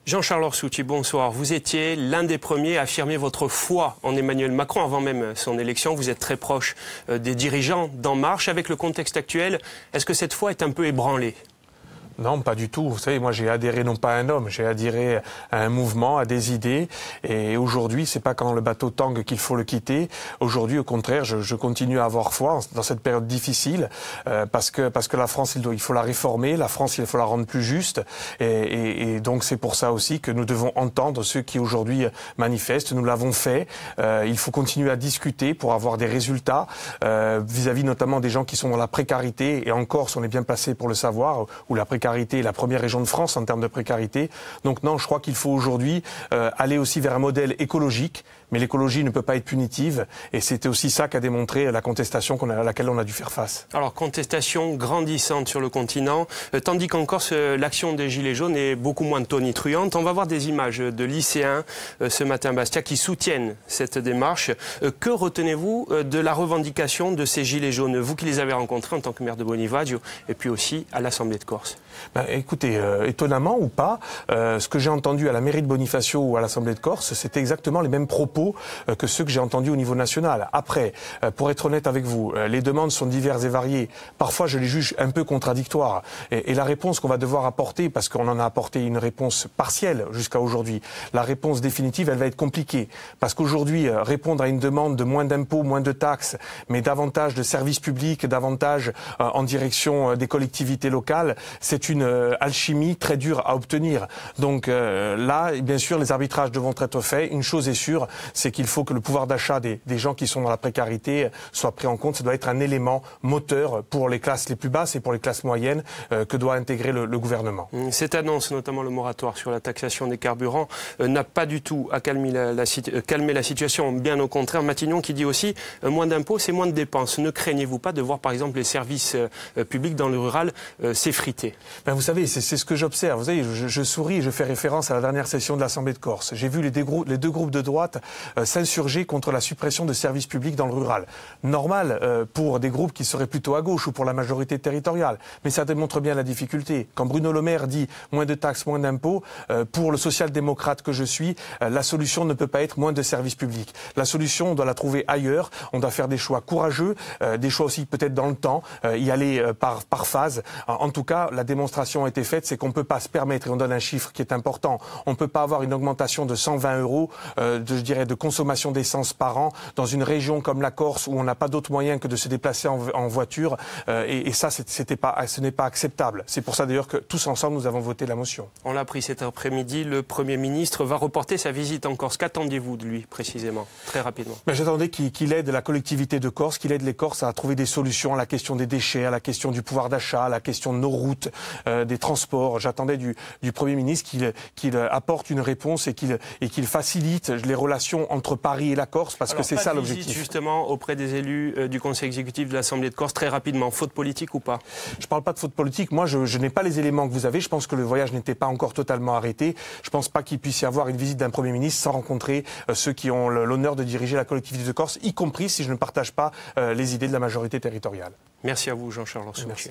Jean-Charles Orsucci, bonsoir. Vous étiez l'un des premiers à affirmer votre foi en Emmanuel Macron avant même son élection. Vous êtes très proche des dirigeants d'En Marche. Avec le contexte actuel, est-ce que cette foi est un peu ébranlée ? Non, pas du tout. Vous savez, moi j'ai adhéré non pas à un homme, j'ai adhéré à un mouvement, à des idées. Et aujourd'hui, c'est pas quand le bateau tangue qu'il faut le quitter. Aujourd'hui, au contraire, je continue à avoir foi dans cette période difficile parce que la France, il faut la réformer. La France, il faut la rendre plus juste. Et donc c'est pour ça aussi que nous devons entendre ceux qui aujourd'hui manifestent. Nous l'avons fait. Il faut continuer à discuter pour avoir des résultats vis-à-vis notamment des gens qui sont dans la précarité. Et en Corse, on est bien placé pour le savoir, où la précarité est la première région de France en termes de précarité. Donc non, je crois qu'il faut aujourd'hui aller aussi vers un modèle écologique, mais l'écologie ne peut pas être punitive, et c'était aussi ça qu'a démontré la contestation à laquelle on a dû faire face. Alors, contestation grandissante sur le continent, tandis qu'en Corse, l'action des Gilets jaunes est beaucoup moins tonitruante. On va voir des images de lycéens ce matin à Bastia qui soutiennent cette démarche. Que retenez-vous de la revendication de ces Gilets jaunes, vous qui les avez rencontrés en tant que maire de Bonivadio et puis aussi à l'Assemblée de Corse? Écoutez, étonnamment ou pas, ce que j'ai entendu à la mairie de Bonifacio ou à l'Assemblée de Corse, c'était exactement les mêmes propos que ceux que j'ai entendus au niveau national. Après, pour être honnête avec vous, les demandes sont diverses et variées. Parfois, je les juge un peu contradictoires. Et la réponse qu'on va devoir apporter, parce qu'on en a apporté une réponse partielle jusqu'à aujourd'hui, la réponse définitive, elle va être compliquée. Parce qu'aujourd'hui, répondre à une demande de moins d'impôts, moins de taxes, mais davantage de services publics, davantage en direction des collectivités locales, c'est une alchimie très dure à obtenir. Donc là, bien sûr, les arbitrages devront être faits. Une chose est sûre, c'est qu'il faut que le pouvoir d'achat des gens qui sont dans la précarité soit pris en compte. Ça doit être un élément moteur pour les classes les plus basses et pour les classes moyennes que doit intégrer le gouvernement. Cette annonce, notamment le moratoire sur la taxation des carburants, n'a pas du tout à calmer la situation. Bien au contraire, Matignon qui dit aussi moins d'impôts, c'est moins de dépenses. Ne craignez-vous pas de voir, par exemple, les services publics dans le rural s'effriter? Vous savez, c'est ce que j'observe. Vous savez, je souris, je fais référence à la dernière session de l'Assemblée de Corse. J'ai vu les deux groupes de droite s'insurger contre la suppression de services publics dans le rural. Normal pour des groupes qui seraient plutôt à gauche ou pour la majorité territoriale. Mais ça démontre bien la difficulté. Quand Bruno Le Maire dit moins de taxes, moins d'impôts, pour le social-démocrate que je suis, la solution ne peut pas être moins de services publics. La solution, on doit la trouver ailleurs. On doit faire des choix courageux, des choix aussi peut-être dans le temps, y aller par phase. En tout cas, la démonstration a été faite, c'est qu'on ne peut pas se permettre, et on donne un chiffre qui est important, on ne peut pas avoir une augmentation de 120 €, de consommation d'essence par an dans une région comme la Corse où on n'a pas d'autre moyen que de se déplacer en voiture. Et ça, ce n'est pas acceptable. C'est pour ça d'ailleurs que tous ensemble, nous avons voté la motion. On l'a appris cet après-midi, le Premier ministre va reporter sa visite en Corse. Qu'attendez-vous de lui précisément, très rapidement? J'attendais qu'il aide la collectivité de Corse, qu'il aide les Corses à trouver des solutions à la question des déchets, à la question du pouvoir d'achat, à la question de nos routes, des transports. J'attendais du Premier ministre qu'il apporte une réponse et qu'il facilite les relations entre Paris et la Corse, parce que c'est ça l'objectif. Justement, auprès des élus du Conseil exécutif de l'Assemblée de Corse, très rapidement, faute politique ou pas? Je ne parle pas de faute politique. Moi, je n'ai pas les éléments que vous avez. Je pense que le voyage n'était pas encore totalement arrêté. Je ne pense pas qu'il puisse y avoir une visite d'un Premier ministre sans rencontrer ceux qui ont l'honneur de diriger la collectivité de Corse, y compris si je ne partage pas les idées de la majorité territoriale. Merci à vous, Jean-Charles Orsucci. Merci.